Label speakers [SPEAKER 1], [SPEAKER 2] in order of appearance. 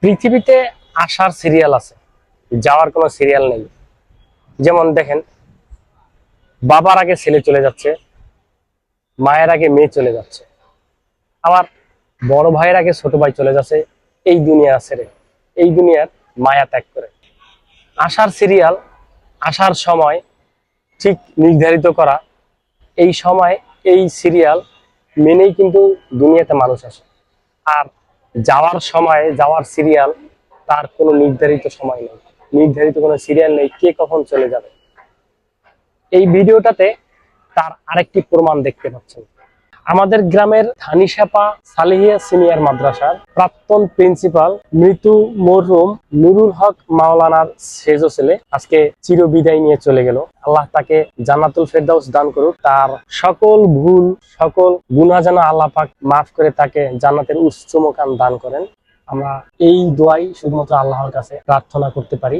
[SPEAKER 1] পৃথিবীতে আসার সিরিয়াল আছে, যাওয়ার কোনো সিরিয়াল নেই। যেমন দেখেন, বাবার আগে ছেলে চলে যাচ্ছে, মায়ের আগে মেয়ে চলে যাচ্ছে, আবার বড় ভাইয়ের আগে ছোট ভাই চলে যাচ্ছে এই দুনিয়া ছেড়ে, এই দুনিয়ার মায়া ত্যাগ করে। আসার সিরিয়াল, আসার সময় ঠিক নির্ধারিত করা, এই সময় এই সিরিয়াল মেনেই কিন্তু দুনিয়াতে মানুষ আসে। আর যাওয়ার সময় যাওয়ার সিরিয়াল, তার কোনো নির্ধারিত সময় নেই, নির্ধারিত কোনো সিরিয়াল নেই কে কখন চলে যাবে। এই ভিডিওটাতে তার আরেকটি প্রমাণ দেখতে পাচ্ছেন। আমাদের গ্রামের ধানিসাপা সালেহিয়া সিনিয়র মাদ্রাসার প্রাক্তন প্রিন্সিপাল মৃত্যু মরহুম নুরুল হক মাওলানার সেজ ছেলে আজকে চিরবিদায় নিয়ে চলে গেল। আল্লাহ তাকে জান্নাতুল ফেরদাউস দান করুক, তার সকল ভুল সকল গুনাহ যেন আল্লাহ পাক মাফ করে তাকে জান্নাতের উচ্চ মোকাম দান করেন। আমরা এই দোয়াই শুধুমাত্র আল্লাহর কাছে প্রার্থনা করতে পারি।